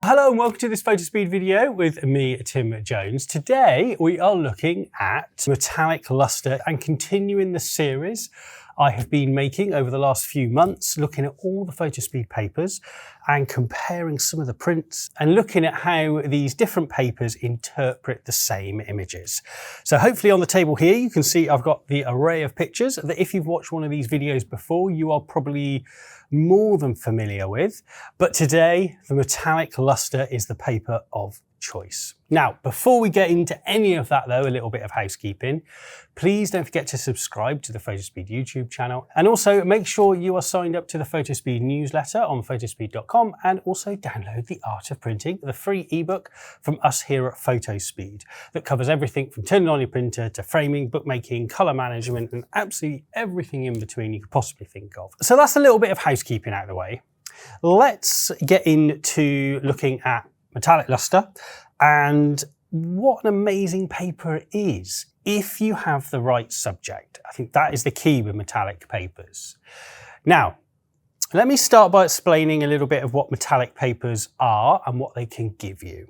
Hello and welcome to this Fotospeed video with me, Tim Jones. Today we are looking at metallic lustre and continuing the series I have been making over the last few months, looking at all the Fotospeed papers and comparing some of the prints and looking at how these different papers interpret the same images. So hopefully on the table here you can see I've got the array of pictures that if you've watched one of these videos before you are probably more than familiar with, but today the metallic lustre is the paper of choice. Now, before we get into any of that though, a little bit of housekeeping. Please don't forget to subscribe to the Fotospeed YouTube channel, and also make sure you are signed up to the Fotospeed newsletter on photospeed.com, and also download The Art of Printing, the free ebook from us here at Fotospeed that covers everything from turning on your printer to framing, bookmaking, color management, and absolutely everything in between you could possibly think of. So that's a little bit of housekeeping out of the way. Let's get into looking at metallic lustre and what an amazing paper it is if you have the right subject. I think that is the key with metallic papers. Now, let me start by explaining a little bit of what metallic papers are and what they can give you.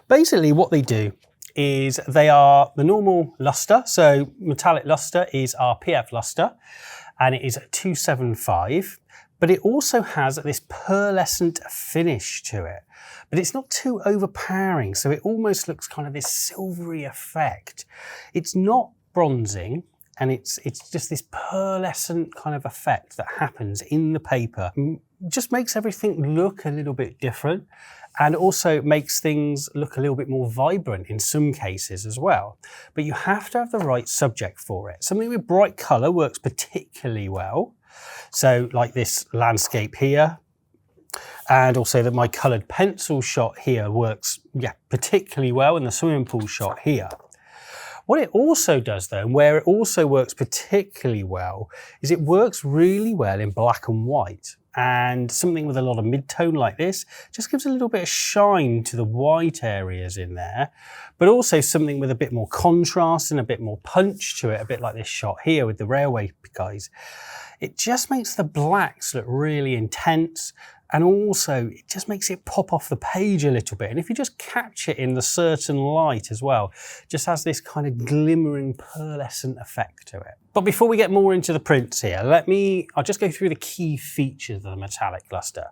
Basically, what they do is they are the normal lustre. So metallic lustre is our PF lustre and it is 275. But it also has this pearlescent finish to it, but it's not too overpowering, so it almost looks kind of this silvery effect. It's not bronzing, and it's just this pearlescent kind of effect that happens in the paper. It just makes everything look a little bit different, and also makes things look a little bit more vibrant in some cases as well. But you have to have the right subject for it. Something with bright colour works particularly well. So like this landscape here, and also that my coloured pencil shot here works particularly well, and the swimming pool shot here. What it also does though, and where it also works particularly well, is it works really well in black and white. And something with a lot of mid-tone like this just gives a little bit of shine to the white areas in there, but also something with a bit more contrast and a bit more punch to it, a bit like this shot here with the railway guys. It just makes the blacks look really intense, and also it just makes it pop off the page a little bit. And if you just catch it in the certain light as well, it just has this kind of glimmering pearlescent effect to it. But before we get more into the prints here, I'll just go through the key features of the metallic lustre,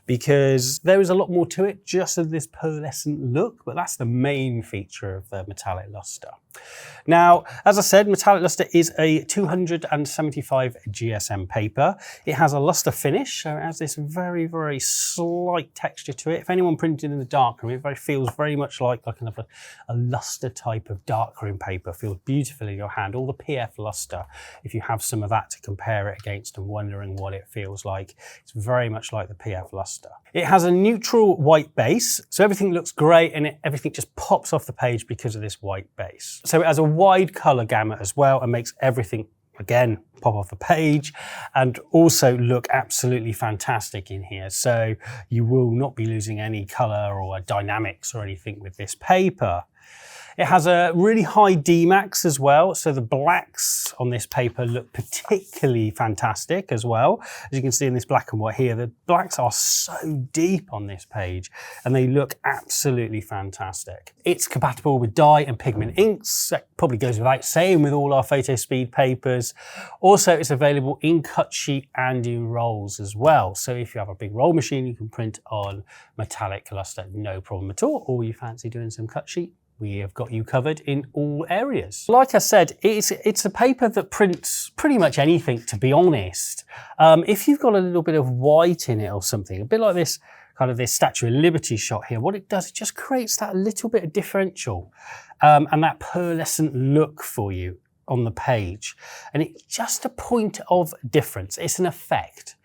because there is a lot more to it just of this pearlescent look, but that's the main feature of the metallic lustre. Now, as I said, metallic lustre is a 275 GSM paper. It has a lustre finish, so it has this very, very slight texture to it. If anyone printed in the darkroom, it feels very much like a kind of a lustre type of darkroom paper. It feels beautiful in your hand. All the PF lustre, if you have some of that to compare it against and wondering what it feels like, it's very much like the PF lustre. It has a neutral white base, so everything looks great and everything just pops off the page because of this white base. So it has a wide colour gamut as well and makes everything, again, pop off the page and also look absolutely fantastic in here. So you will not be losing any colour or dynamics or anything with this paper. It has a really high Dmax as well, so the blacks on this paper look particularly fantastic as well. As you can see in this black and white here, the blacks are so deep on this page and they look absolutely fantastic. It's compatible with dye and pigment inks. That probably goes without saying with all our Fotospeed papers. Also, it's available in cut sheet and in rolls as well. So if you have a big roll machine, you can print on metallic lustre, no problem at all. Or you fancy doing some cut sheet, we have got you covered in all areas. Like I said, it's a paper that prints pretty much anything, to be honest. If you've got a little bit of white in it or something, a bit like this kind of this Statue of Liberty shot here, what it does, it just creates that little bit of differential and that pearlescent look for you on the page. And it's just a point of difference. It's an effect.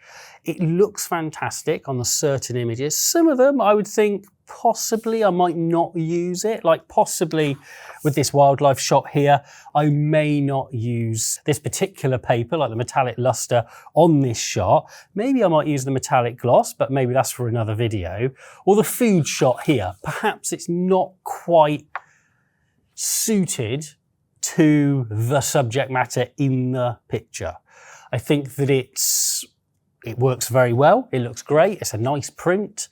It looks fantastic on the certain images. Some of them, I would think, possibly I might not use it. Like possibly with this wildlife shot here, I may not use this particular paper, like the metallic lustre on this shot. Maybe I might use the metallic gloss, but maybe that's for another video. Or the food shot here. Perhaps it's not quite suited to the subject matter in the picture. I think that it's it works very well. It looks great. It's a nice print,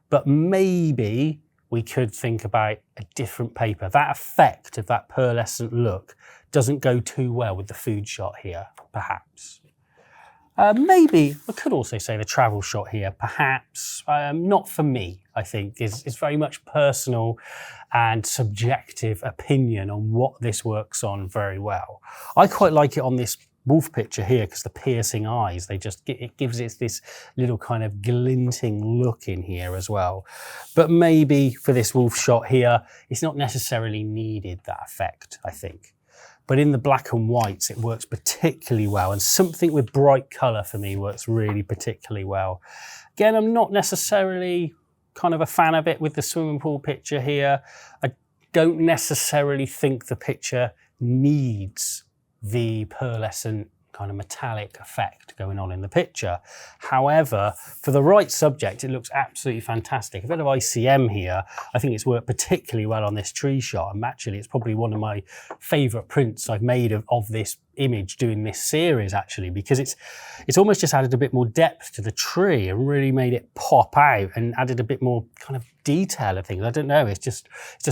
but maybe we could think about a different paper. That effect of that pearlescent look doesn't go too well with the food shot here, perhaps. Maybe, I could also say the travel shot here, perhaps, not for me, I think. It's very much personal and subjective opinion on what this works on very well. I quite like it on this wolf picture here because the piercing eyes, it gives it this little kind of glinting look in here as well. But maybe for this wolf shot here, it's not necessarily needed, that effect, I think. But in the black and whites, it works particularly well. And something with bright colour for me works really particularly well. Again, I'm not necessarily kind of a fan of it with the swimming pool picture here. I don't necessarily think the picture needs the pearlescent kind of metallic effect going on in the picture. However, for the right subject, it looks absolutely fantastic. A bit of ICM here. I think it's worked particularly well on this tree shot. And actually, it's probably one of my favourite prints I've made of this image doing this series, actually, because it's almost just added a bit more depth to the tree and really made it pop out and added a bit more kind of detail of things. I don't know, it's just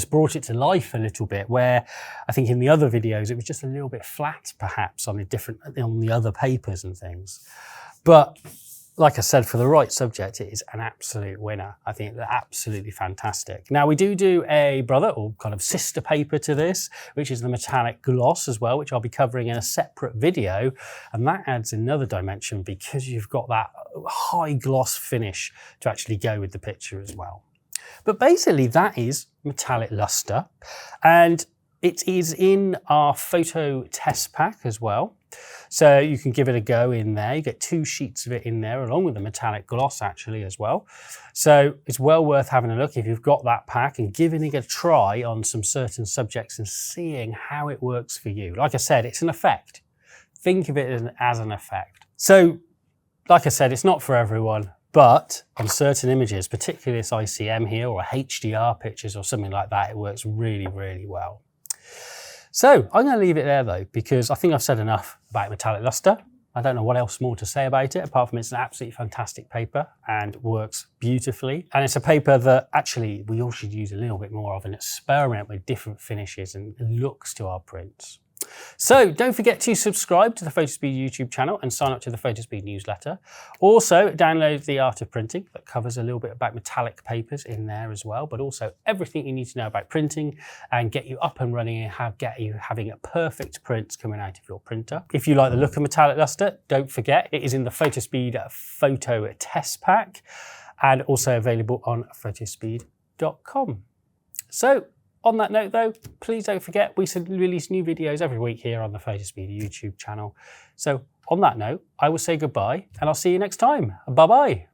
brought it to life a little bit, where I think in the other videos it was just a little bit flat perhaps on the other papers and things. But like I said, for the right subject, it is an absolute winner. I think they're absolutely fantastic. Now, we do a brother or kind of sister paper to this, which is the metallic gloss as well, which I'll be covering in a separate video. And that adds another dimension because you've got that high gloss finish to actually go with the picture as well. But basically, that is metallic lustre. And it is in our photo test pack as well. So you can give it a go in there. You get 2 sheets of it in there along with the metallic gloss actually as well. So it's well worth having a look if you've got that pack and giving it a try on some certain subjects and seeing how it works for you. Like I said, it's an effect. Think of it as an effect. So like I said, it's not for everyone, but on certain images, particularly this ICM here or HDR pictures or something like that, it works really, really well. So I'm going to leave it there though, because I think I've said enough about metallic lustre. I don't know what else more to say about it, apart from it's an absolutely fantastic paper and works beautifully. And it's a paper that actually we all should use a little bit more of and experiment with different finishes and looks to our prints. So don't forget to subscribe to the Fotospeed YouTube channel and sign up to the Fotospeed newsletter. Also download The Art of Printing that covers a little bit about metallic papers in there as well, but also everything you need to know about printing and get you up and running and get you having a perfect print coming out of your printer. If you like the look of metallic lustre, don't forget it is in the Fotospeed photo test pack and also available on photospeed.com. So on that note though, please don't forget we release new videos every week here on the Fotospeed YouTube channel. So on that note, I will say goodbye and I'll see you next time. Bye bye.